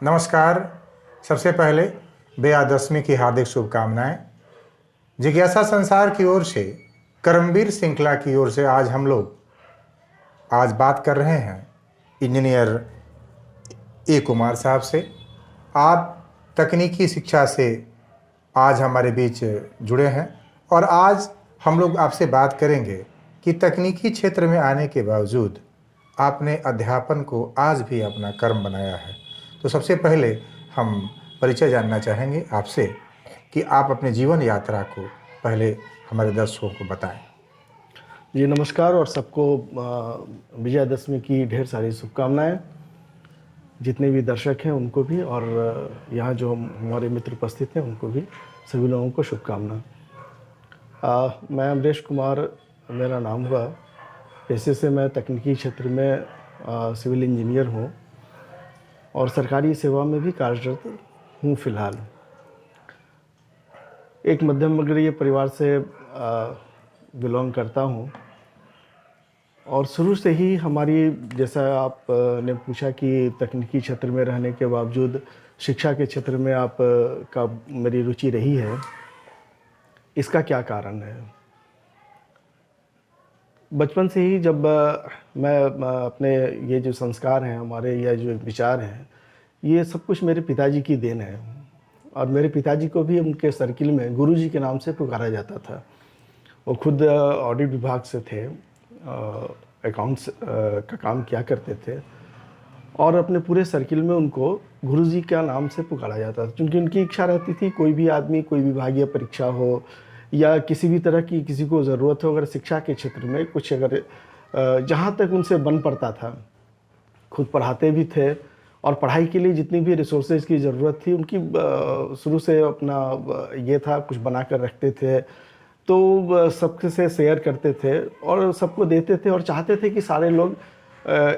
नमस्कार। सबसे पहले विजयादशमी की हार्दिक शुभकामनाएं। जिज्ञासा संसार की ओर से, कर्मवीर श्रृंखला की ओर से आज हम लोग बात कर रहे हैं इंजीनियर ए कुमार साहब से। आप तकनीकी शिक्षा से आज हमारे बीच जुड़े हैं और आज हम लोग आपसे बात करेंगे कि तकनीकी क्षेत्र में आने के बावजूद आपने अध्यापन को आज भी अपना कर्म बनाया है। तो सबसे पहले हम परिचय जानना चाहेंगे आपसे कि आप अपने जीवन यात्रा को पहले हमारे दर्शकों को बताएं। जी नमस्कार और सबको विजयादशमी की ढेर सारी शुभकामनाएं। जितने भी दर्शक हैं उनको भी और यहाँ जो हमारे मित्र उपस्थित हैं उनको भी, सभी लोगों को शुभकामना। मैं अमरेश कुमार मेरा नाम हुआ। पेशे से मैं तकनीकी क्षेत्र में सिविल इंजीनियर हूँ और सरकारी सेवा में भी कार्यरत हूँ फ़िलहाल। एक मध्यम वर्गीय परिवार से बिलोंग करता हूँ और शुरू से ही हमारी, जैसा आप ने पूछा कि तकनीकी क्षेत्र में रहने के बावजूद शिक्षा के क्षेत्र में आप का मेरी रुचि रही है, इसका क्या कारण है। बचपन से ही जब मैं अपने ये जो संस्कार हैं हमारे या जो विचार हैं, ये सब कुछ मेरे पिताजी की देन है। और मेरे पिताजी को भी उनके सर्किल में गुरुजी के नाम से पुकारा जाता था। वो खुद ऑडिट विभाग से थे, अकाउंट्स का काम किया करते थे और अपने पूरे सर्किल में उनको गुरुजी का नाम से पुकारा जाता था, क्योंकि उनकी इच्छा रहती थी कोई भी आदमी, कोई विभागीय परीक्षा हो या किसी भी तरह की किसी को ज़रूरत हो, अगर शिक्षा के क्षेत्र में कुछ अगर जहाँ तक उनसे बन पड़ता था, खुद पढ़ाते भी थे और पढ़ाई के लिए जितनी भी रिसोर्सेज की ज़रूरत थी उनकी शुरू से अपना ये था, कुछ बना कर रखते थे तो सबके से शेयर करते थे और सबको देते थे और चाहते थे कि सारे लोग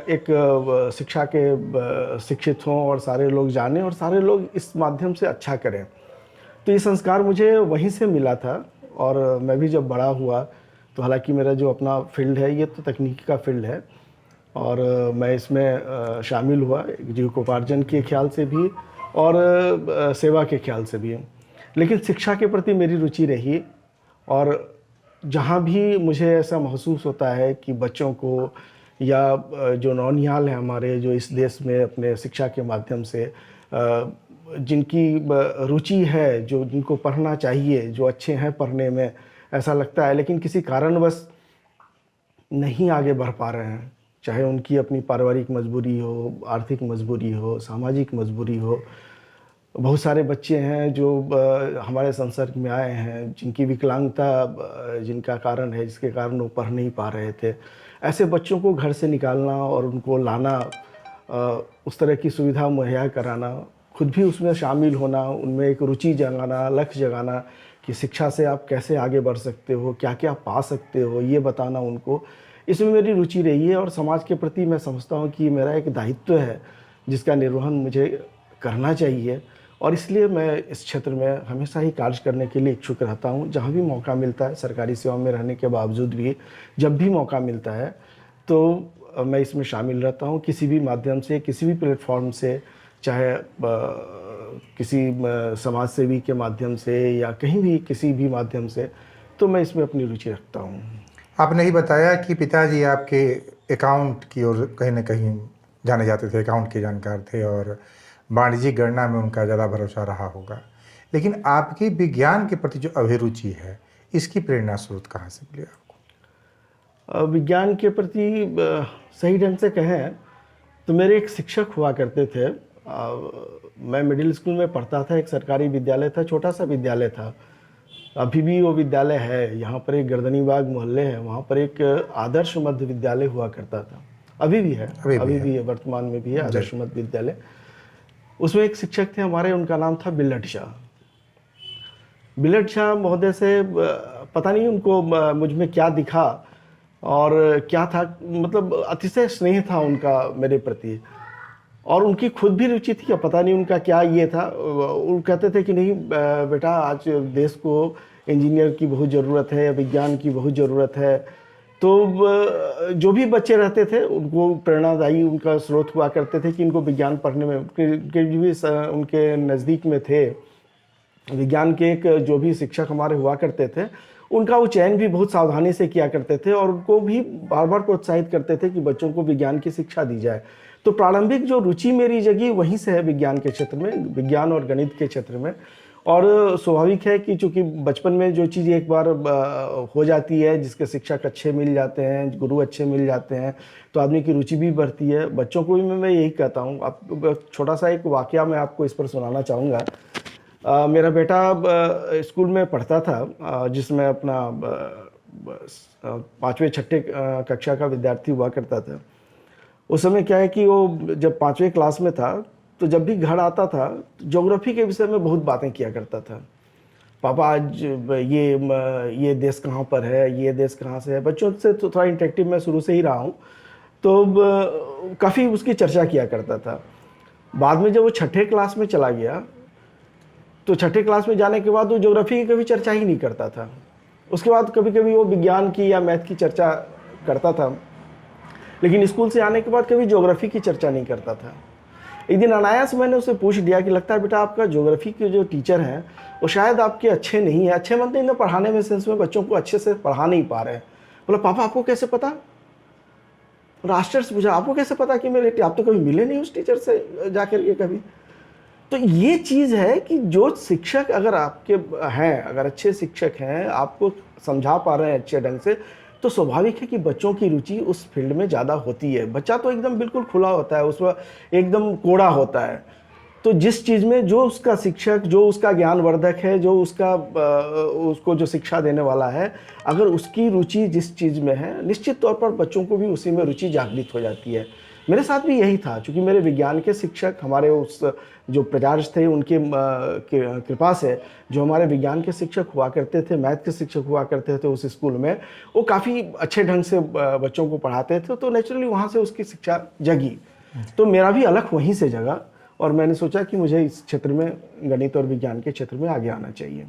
एक शिक्षा के शिक्षित हों और सारे लोग जानें और सारे लोग इस माध्यम से अच्छा करें। तो ये संस्कार मुझे वहीं से मिला था और मैं भी जब बड़ा हुआ तो हालांकि मेरा जो अपना फील्ड है ये तो तकनीकी का फील्ड है और मैं इसमें शामिल हुआ जीविकोपार्जन के ख्याल से भी और सेवा के ख्याल से भी, लेकिन शिक्षा के प्रति मेरी रुचि रही। और जहाँ भी मुझे ऐसा महसूस होता है कि बच्चों को या जो नौनिहाल हैं हमारे, जो इस देश में अपने शिक्षा के माध्यम से जिनकी रुचि है, जो जिनको पढ़ना चाहिए, जो अच्छे हैं पढ़ने में, ऐसा लगता है लेकिन किसी कारणवश नहीं आगे बढ़ पा रहे हैं, चाहे उनकी अपनी पारिवारिक मजबूरी हो, आर्थिक मजबूरी हो, सामाजिक मजबूरी हो। बहुत सारे बच्चे हैं जो हमारे संसर्ग में आए हैं जिनकी विकलांगता जिनका कारण है, जिसके कारण वो पढ़ नहीं पा रहे थे। ऐसे बच्चों को घर से निकालना और उनको लाना, उस तरह की सुविधा मुहैया कराना, खुद भी उसमें शामिल होना, उनमें एक रुचि जगाना, लक्ष्य जगाना कि शिक्षा से आप कैसे आगे बढ़ सकते हो, क्या क्या पा सकते हो, ये बताना उनको, इसमें मेरी रुचि रही है। और समाज के प्रति मैं समझता हूँ कि मेरा एक दायित्व है जिसका निर्वहन मुझे करना चाहिए और इसलिए मैं इस क्षेत्र में हमेशा ही कार्य करने के लिए इच्छुक रहता हूँ। जहाँ भी मौका मिलता है, सरकारी सेवा में रहने के बावजूद भी जब भी मौका मिलता है तो मैं इसमें शामिल रहता हूँ, किसी भी माध्यम से, किसी भी प्लेटफॉर्म से, चाहे किसी समाज सेवी के माध्यम से या कहीं भी किसी भी माध्यम से, तो मैं इसमें अपनी रुचि रखता हूँ। आपने ही बताया कि पिताजी आपके अकाउंट की ओर कहीं ना कहीं जाने जाते थे, अकाउंट के जानकार थे और वाणिज्यिक गणना में उनका ज़्यादा भरोसा रहा होगा, लेकिन आपकी विज्ञान के प्रति जो अभिरुचि है, इसकी प्रेरणा स्रोत कहाँ से मिली आपको? विज्ञान के प्रति सही ढंग से कहें तो मेरे एक शिक्षक हुआ करते थे। मैं मिडिल स्कूल में पढ़ता था, एक सरकारी विद्यालय था, छोटा सा विद्यालय था, अभी भी वो विद्यालय है। यहाँ पर एक गर्दनीबाग मोहल्ले है, वहाँ पर एक आदर्श मध्य विद्यालय हुआ करता था, अभी भी है, अभी भी है, वर्तमान में भी है आदर्श मध्य विद्यालय। उसमें एक शिक्षक थे हमारे, उनका नाम था बिल्लट शाह। बिल्लट शाह महोदय से पता नहीं उनको मुझ में क्या दिखा और क्या था, मतलब अतिशय स्नेह था उनका मेरे प्रति और उनकी खुद भी रुचि थी, पता नहीं उनका क्या ये था। वो कहते थे कि नहीं बेटा, आज देश को इंजीनियर की बहुत ज़रूरत है या विज्ञान की बहुत ज़रूरत है, तो जो भी बच्चे रहते थे उनको प्रेरणादायी उनका स्रोत हुआ करते थे कि इनको विज्ञान पढ़ने में उनके जो भी उनके नज़दीक में थे विज्ञान के एक जो भी शिक्षक हमारे हुआ करते थे, उनका वो चयन भी बहुत सावधानी से किया करते थे और उनको भी बार बार प्रोत्साहित करते थे कि बच्चों को विज्ञान की शिक्षा दी जाए। तो प्रारंभिक जो रुचि मेरी जगी वहीं से है, विज्ञान के क्षेत्र में, विज्ञान और गणित के क्षेत्र में। और स्वाभाविक है कि चूँकि बचपन में जो चीज़ एक बार हो जाती है, जिसके शिक्षक अच्छे मिल जाते हैं, गुरु अच्छे मिल जाते हैं, तो आदमी की रुचि भी बढ़ती है। बच्चों को भी मैं यही कहता हूँ। अब छोटा सा एक वाकया मैं आपको इस पर सुनाना चाहूँगा। मेरा बेटा स्कूल में पढ़ता था, जिसमें अपना 5वें 6ठे कक्षा का विद्यार्थी हुआ करता था। उस समय क्या है कि वो जब 5वीं क्लास में था तो जब भी घर आता था ज्योग्राफी के विषय में बहुत बातें किया करता था। पापा आज ये देश कहाँ पर है, ये देश कहाँ से है। बच्चों से तो थोड़ा इंटरेक्टिव मैं शुरू से ही रहा हूँ, तो काफ़ी उसकी चर्चा किया करता था। बाद में जब वो 6ठे क्लास में चला गया तो 6ठे क्लास में जाने के बाद वो ज्योग्राफी की कभी चर्चा ही नहीं करता था। उसके बाद कभी कभी वो विज्ञान की या मैथ की चर्चा करता था, लेकिन स्कूल से आने के बाद कभी ज्योग्राफी की चर्चा नहीं करता था। एक दिन अनायास मैंने उसे पूछ दिया कि लगता है बेटा आपका ज्योग्राफी के जो टीचर हैं वो शायद आपके अच्छे नहीं है। अच्छे मतलब नहीं, पढ़ाने में सेंस में बच्चों को अच्छे से पढ़ा नहीं पा रहे हैं। बोला पापा आपको कैसे पता? और आश्चर्य से पूछा आपको कैसे पता कि मेरे, आप तो कभी मिले नहीं उस टीचर से जाकर के कभी। तो ये चीज़ है कि जो शिक्षक अगर आपके हैं, अगर अच्छे शिक्षक हैं, आपको समझा पा रहे हैं अच्छे ढंग से, तो स्वाभाविक है कि बच्चों की रुचि उस फील्ड में ज़्यादा होती है। बच्चा तो एकदम बिल्कुल खुला होता है, उसमें एकदम कोड़ा होता है। तो जिस चीज़ में जो उसका शिक्षक, जो उसका ज्ञानवर्धक है, जो उसको जो शिक्षा देने वाला है, अगर उसकी रुचि जिस चीज़ में है, निश्चित तौर पर बच्चों को भी उसी में रुचि जागृत हो जाती है। मेरे साथ भी यही था। चूँकि मेरे विज्ञान के शिक्षक, हमारे उस जो प्राचार्य थे, उनके कृपा से जो हमारे विज्ञान के शिक्षक हुआ करते थे, मैथ के शिक्षक हुआ करते थे उस स्कूल में, वो काफ़ी अच्छे ढंग से बच्चों को पढ़ाते थे। तो नेचुरली वहाँ से उसकी शिक्षा जगी। तो मेरा भी अलग वहीं से जगा और मैंने सोचा कि मुझे इस क्षेत्र में, गणित और विज्ञान के क्षेत्र में आगे आना चाहिए।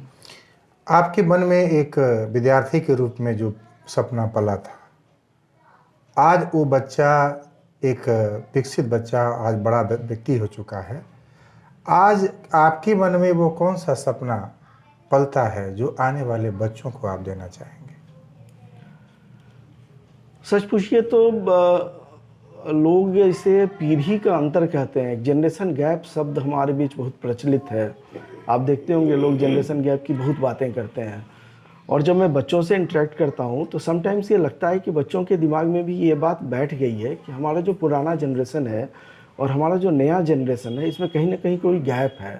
आपके मन में एक विद्यार्थी के रूप में जो सपना पला था, आज वो बच्चा एक विकसित बच्चा, आज बड़ा व्यक्ति हो चुका है। आज आपके मन में वो कौन सा सपना पलता है जो आने वाले बच्चों को आप देना चाहेंगे? सच पूछिए तो लोग इसे पीढ़ी का अंतर कहते हैं। जनरेशन गैप शब्द हमारे बीच बहुत प्रचलित है। आप देखते होंगे लोग जनरेशन गैप की बहुत बातें करते हैं। और जब मैं बच्चों से इंटरेक्ट करता हूँ तो समटाइम्स ये लगता है कि बच्चों के दिमाग में भी ये बात बैठ गई है कि हमारा जो पुराना जनरेशन है और हमारा जो नया जनरेशन है, इसमें कहीं ना कहीं कोई गैप है।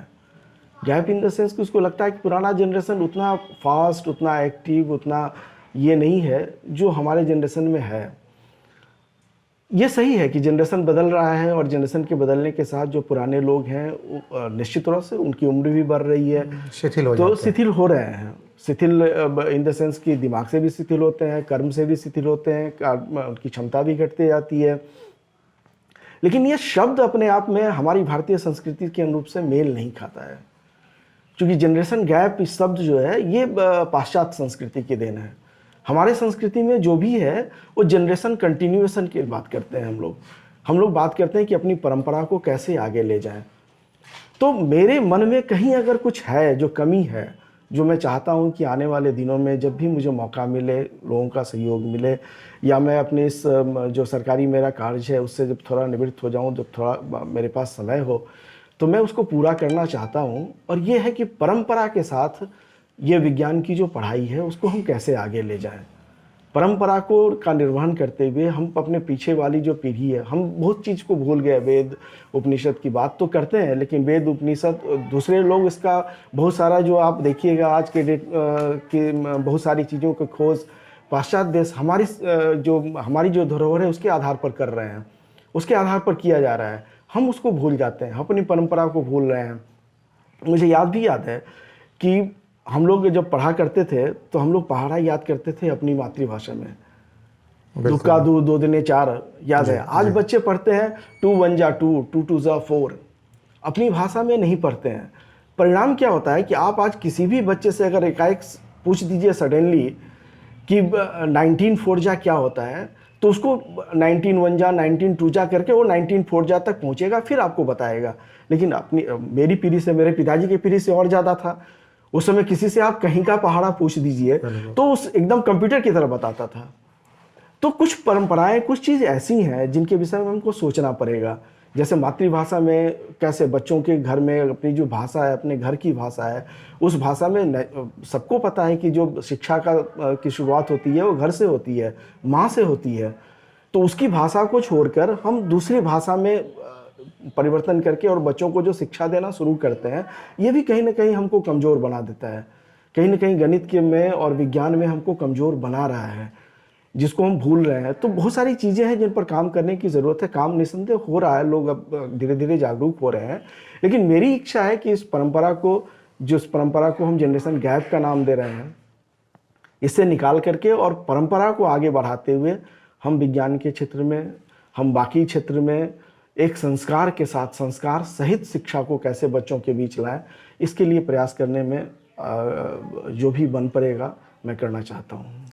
गैप इन द सेंस कि उसको लगता है कि पुराना जनरेशन उतना फास्ट, उतना एक्टिव, उतना ये नहीं है जो हमारे जनरेशन में है। ये सही है कि जनरेशन बदल रहा है और जनरेशन के बदलने के साथ जो पुराने लोग हैं निश्चित तौर से उनकी उम्र भी बढ़ रही है, शिथिल हो रहे हैं। शिथिल इन द सेंस कि दिमाग से भी शिथिल होते हैं, कर्म से भी शिथिल होते हैं, उनकी क्षमता भी घटती जाती है। लेकिन ये शब्द अपने आप में हमारी भारतीय संस्कृति के अनुरूप से मेल नहीं खाता है। क्योंकि जनरेशन गैप इस शब्द जो है ये पाश्चात्य संस्कृति की देन है। हमारे संस्कृति में जो भी है वो जनरेशन कंटिन्यूएशन की बात करते हैं। हम लोग बात करते हैं कि अपनी परंपरा को कैसे आगे ले जाएं। तो मेरे मन में कहीं अगर कुछ है जो कमी है, जो मैं चाहता हूं कि आने वाले दिनों में जब भी मुझे मौका मिले, लोगों का सहयोग मिले, या मैं अपने इस जो सरकारी मेरा कार्य है उससे जब थोड़ा निवृत्त हो जाऊं, जब थोड़ा मेरे पास समय हो, तो मैं उसको पूरा करना चाहता हूं। और ये है कि परंपरा के साथ ये विज्ञान की जो पढ़ाई है उसको हम कैसे आगे ले जाएं। परंपरा का निर्वहन करते हुए हम अपने पीछे वाली जो पीढ़ी है, हम बहुत चीज़ को भूल गए। वेद उपनिषद की बात तो करते हैं, लेकिन वेद उपनिषद दूसरे लोग इसका बहुत सारा जो आप देखिएगा आज के डेट के बहुत सारी चीज़ों की खोज पाश्चात्य देश हमारी जो धरोहर है उसके आधार पर कर रहे हैं, उसके आधार पर किया जा रहा है। हम उसको भूल जाते हैं, अपनी परंपरा को भूल रहे हैं। मुझे याद है कि हम लोग जब पढ़ा करते थे तो हम लोग पहाड़ा याद करते थे अपनी मातृभाषा में। दुक्का दू, दो दिने चार याद है। आज बच्चे पढ़ते हैं 2 1 जा 2, 2 2 जा 4, अपनी भाषा में नहीं पढ़ते हैं। परिणाम क्या होता है कि आप आज किसी भी बच्चे से अगर एकाएक पूछ दीजिए सडनली कि 19 जा क्या होता है, तो उसको 19 जा 19 जा करके वो 19 जा तक पहुंचेगा, फिर आपको बताएगा। लेकिन अपनी मेरी पीढ़ी से, मेरे पिताजी की पीढ़ी से और ज़्यादा था। उस समय किसी से आप कहीं का पहाड़ा पूछ दीजिए तो उस एकदम कंप्यूटर की तरह बताता था। तो कुछ परंपराएं, कुछ चीज़ ऐसी हैं जिनके विषय में हमको सोचना पड़ेगा। जैसे मातृभाषा में कैसे बच्चों के घर में अपनी जो भाषा है, अपने घर की भाषा है, उस भाषा में सबको पता है कि जो शिक्षा की शुरुआत होती है वो घर से होती है, माँ से होती है। तो उसकी भाषा को छोड़कर हम दूसरी भाषा में परिवर्तन करके और बच्चों को जो शिक्षा देना शुरू करते हैं, ये भी कहीं ना कहीं हमको कमज़ोर बना देता है। कहीं ना कहीं गणित के में और विज्ञान में हमको कमज़ोर बना रहा है, जिसको हम भूल रहे हैं। तो बहुत सारी चीज़ें हैं जिन पर काम करने की ज़रूरत है। काम निस्संदेह हो रहा है, लोग अब धीरे धीरे जागरूक हो रहे हैं। लेकिन मेरी इच्छा है कि इस परंपरा को हम जनरेशन गैप का नाम दे रहे हैं, इससे निकाल करके और परंपरा को आगे बढ़ाते हुए हम विज्ञान के क्षेत्र में, हम बाकी क्षेत्र में एक संस्कार के साथ, संस्कार सहित शिक्षा को कैसे बच्चों के बीच लाएं, इसके लिए प्रयास करने में जो भी बन पड़ेगा मैं करना चाहता हूँ।